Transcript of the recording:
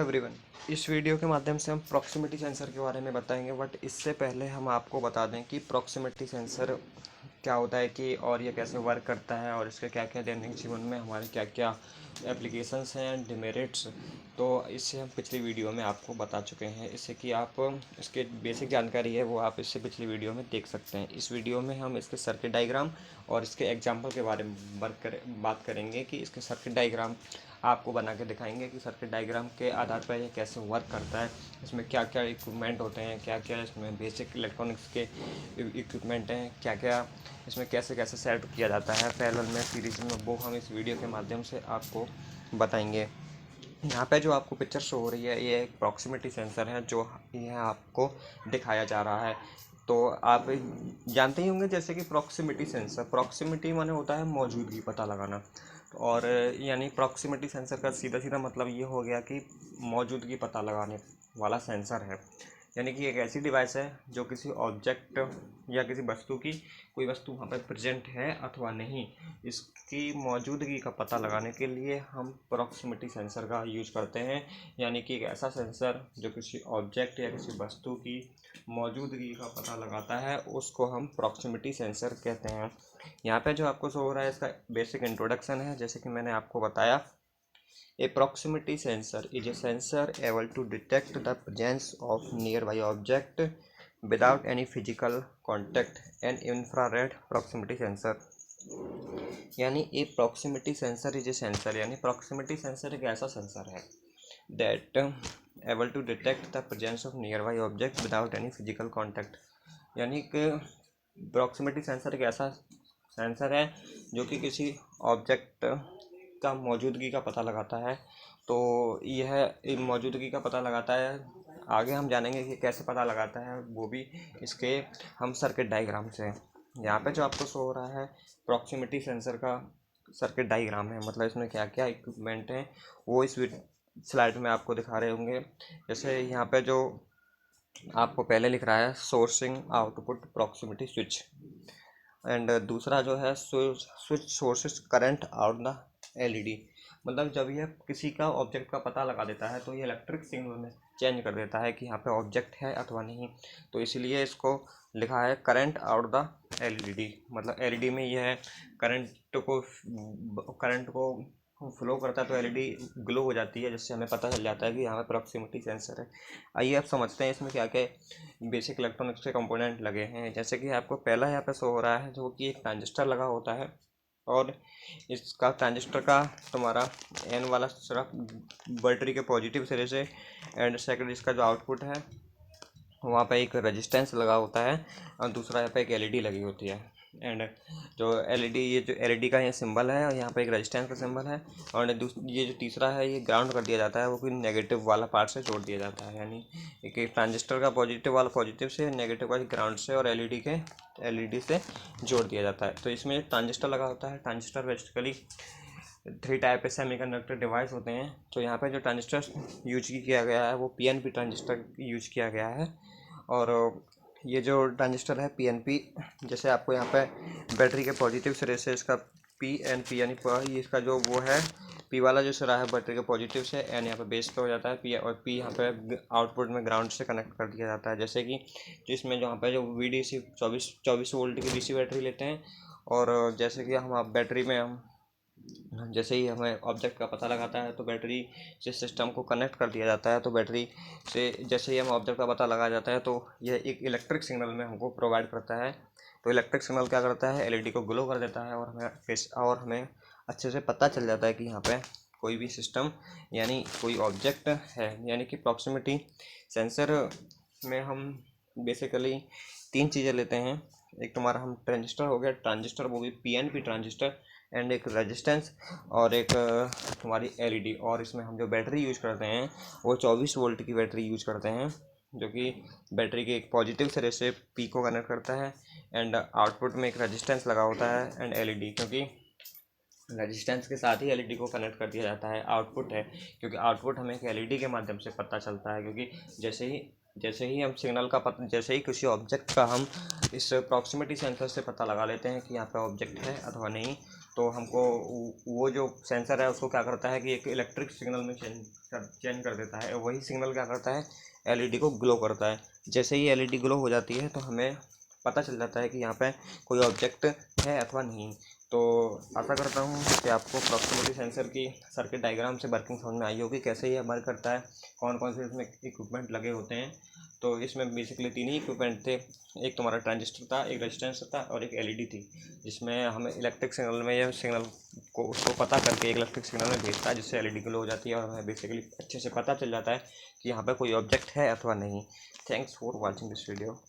Everyone. इस video के माध्यम से हम प्रॉक्सिमिटी सेंसर के बारे में बताएंगे, बट इससे पहले हम आपको बता दें कि प्रॉक्सिमिटी सेंसर क्या होता है कि और ये कैसे वर्क करता है और इसके क्या क्या दैनिक जीवन में हमारे क्या क्या एप्लीकेशंस हैं, डिमेरिट्स। तो इससे हम पिछली वीडियो में आपको बता चुके हैं। इससे कि आप इसके बेसिक जानकारी है वो आप इससे पिछली वीडियो में देख सकते हैं। इस वीडियो में हम इसके सर्किट डायग्राम और इसके एग्जाम्पल के बारे में बात करेंगे कि इसके सर्किट डायग्राम आपको बना के दिखाएंगे कि सर्किट डायग्राम के आधार पर ये कैसे वर्क करता है, इसमें क्या क्या इक्विपमेंट होते हैं, क्या क्या इसमें बेसिक इलेक्ट्रॉनिक्स के इक्विपमेंट हैं, क्या क्या इसमें कैसे कैसे सेट किया जाता है पैरेलल में, सीरीज में, वो हम इस वीडियो के माध्यम से आपको बताएंगे। यहाँ पे जो आपको पिक्चर शो हो रही है ये एक प्रॉक्सिमिटी सेंसर है जो यह आपको दिखाया जा रहा है। तो आप जानते ही होंगे जैसे कि प्रॉक्सिमिटी सेंसर, प्रॉक्सिमिटी माने होता है मौजूदगी पता लगाना, और यानी प्रॉक्सिमिटी सेंसर का सीधा सीधा मतलब ये हो गया कि मौजूदगी पता लगाने वाला सेंसर है। यानी कि एक ऐसी डिवाइस है जो किसी ऑब्जेक्ट या किसी वस्तु की, कोई वस्तु वहाँ पर प्रेजेंट है अथवा नहीं, इसकी मौजूदगी का पता लगाने के लिए हम प्रॉक्सिमिटी सेंसर का यूज करते हैं। यानी कि एक ऐसा सेंसर जो किसी ऑब्जेक्ट या किसी वस्तु की मौजूदगी का पता लगाता है उसको हम प्रॉक्सिमिटी सेंसर कहते हैं। यहाँ पे जो आपको शो हो रहा है इसका बेसिक इंट्रोडक्शन है। जैसे कि मैंने आपको बताया, A proximity sensor is a sensor able to detect the presence of nearby object without any physical contact, an infrared proximity sensor। यानी ए proximity sensor is a sensor, यानी proximity sensor एक ऐसा सेंसर है that able to detect the presence of nearby object without any physical contact। यानी कि proximity sensor एक ऐसा sensor है जो कि किसी ऑब्जेक्ट का मौजूदगी का पता लगाता है। तो यह मौजूदगी का पता लगाता है, आगे हम जानेंगे कि कैसे पता लगाता है, वो भी इसके हम सर्किट डायग्राम से। यहाँ पे जो आपको शो हो रहा है प्रॉक्सिमिटी सेंसर का सर्किट डायग्राम है, मतलब इसमें क्या क्या इक्विपमेंट हैं वो इस स्लाइड में आपको दिखा रहे होंगे। जैसे यहाँ पे जो आपको पहले लिख रहा है sourcing output proximity switch, and दूसरा जो है switch sources current out the LED. मतलब जब यह किसी का ऑब्जेक्ट का पता लगा देता है तो ये इलेक्ट्रिक सिग्नल में चेंज कर देता है कि यहाँ पे ऑब्जेक्ट है अथवा नहीं। तो इसलिए इसको लिखा है करंट आउट द एलईडी, मतलब एलईडी में यह करंट को फ्लो करता है तो एलईडी ग्लो हो जाती है, जिससे हमें पता चल जाता है कि यहाँ पे प्रॉक्सिमिटी सेंसर है। आइए आप समझते हैं इसमें क्या क्या बेसिक इलेक्ट्रॉनिक्स के कंपोनेंट लगे हैं। जैसे कि आपको पहला यहाँ पे शो हो रहा है जो कि एक ट्रांजिस्टर लगा होता है, और इसका ट्रांजिस्टर का तुम्हारा एन वाला सिर्फ बैटरी के पॉजिटिव सिरे से, एंड सेकंड इसका जो आउटपुट है वहाँ पे एक रेजिस्टेंस लगा होता है, और दूसरा यहाँ पे एक एलईडी लगी होती है। एंड जो एलईडी, ये जो एलईडी का ये सिंबल है और यहाँ पे एक रेजिस्टेंस का सिंबल है, और ये जो तीसरा है ये ग्राउंड कर दिया जाता है, वो कोई नेगेटिव वाला पार्ट से जोड़ दिया जाता है। यानी एक ट्रांजिस्टर का पॉजिटिव वाला पॉजिटिव से, नेगेटिव वाला ग्राउंड से, और एलईडी से जोड़ दिया जाता है। तो इसमें ट्रांजिस्टर लगा होता है। ट्रांजिस्टर बेसिकली 3 टाइप के सेमीकंडक्टर डिवाइस होते हैं। तो यहाँ पे जो ट्रांजिस्टर यूज किया गया है वो पीएनपी ट्रांजिस्टर यूज किया गया है। और ये जो ट्रांजिस्टर है पीएनपी, जैसे आपको यहाँ पे बैटरी के पॉजिटिव सिरे से इसका पीएनपी यानी ये इसका जो वो है पी वाला जो सिरा है बैटरी के पॉजिटिव से, एन यहाँ पे बेस पे हो जाता है, पी और पी यहाँ पे आउटपुट में ग्राउंड से कनेक्ट कर दिया जाता है। जैसे कि जिसमें जो यहाँ पे जो VDC 24 वोल्ट की DC बैटरी लेते हैं, और जैसे कि हम बैटरी में हम जैसे ही हमें ऑब्जेक्ट का पता लगाता है तो बैटरी से सिस्टम को कनेक्ट कर दिया जाता है। तो बैटरी से जैसे ही हम ऑब्जेक्ट का पता लगा जाता है तो यह एक इलेक्ट्रिक सिग्नल में हमको प्रोवाइड करता है। तो इलेक्ट्रिक सिग्नल क्या करता है, एलईडी को ग्लो कर देता है, और हमें अच्छे से पता चल जाता है कि यहाँ पे कोई भी सिस्टम यानी कोई ऑब्जेक्ट है। यानी कि प्रॉक्सिमिटी सेंसर में हम बेसिकली 3 चीज़ें लेते हैं। एक तुम्हारा हम ट्रांजिस्टर हो गया, ट्रांजिस्टर वो भी पीएनपी ट्रांजिस्टर, एंड एक रेजिस्टेंस, और एक तुम्हारी एलईडी। और इसमें हम जो बैटरी यूज करते हैं वो 24 वोल्ट की बैटरी यूज करते हैं, जो कि बैटरी के एक पॉजिटिव सिरे से पी को कनेक्ट करता है, एंड आउटपुट में एक रेजिस्टेंस लगा होता है, एंड एलईडी, क्योंकि रेजिस्टेंस के साथ ही एलईडी को कनेक्ट कर दिया जाता है। आउटपुट है क्योंकि आउटपुट हमें एक एलईडी के माध्यम से पता चलता है, क्योंकि जैसे ही जैसे ही हम सिग्नल का पता, जैसे ही किसी ऑब्जेक्ट का हम इस प्रॉक्सिमिटी सेंसर से पता लगा लेते हैं कि यहाँ पे ऑब्जेक्ट है अथवा नहीं, तो हमको वो जो सेंसर है उसको क्या करता है कि एक इलेक्ट्रिक सिग्नल में चेंज कर देता है। वही सिग्नल क्या करता है, एलईडी को ग्लो करता है। जैसे ही एलईडी ग्लो हो जाती है तो हमें पता चल जाता है कि यहाँ पे कोई ऑब्जेक्ट है अथवा नहीं। तो आशा करता हूँ कि आपको प्रॉक्सिमिटी सेंसर की सर्किट डायग्राम से वर्किंग समझ में आई होगी, कैसे ये वर्क करता है, कौन कौन से इसमें इक्विपमेंट लगे होते हैं। तो इसमें बेसिकली 3 ही इक्विपमेंट थे, एक तुम्हारा ट्रांजिस्टर था, एक रेजिस्टेंस था और एक एलईडी थी, जिसमें हमें इलेक्ट्रिक सिग्नल में यह सिग्नल को उसको पता करके एक इलेक्ट्रिक सिग्नल में भेजता है, जिससे एलईडी ग्लो हो जाती है और हमें बेसिकली अच्छे से पता चल जाता है कि यहाँ पर कोई ऑब्जेक्ट है अथवा नहीं। Thanks for watching this video.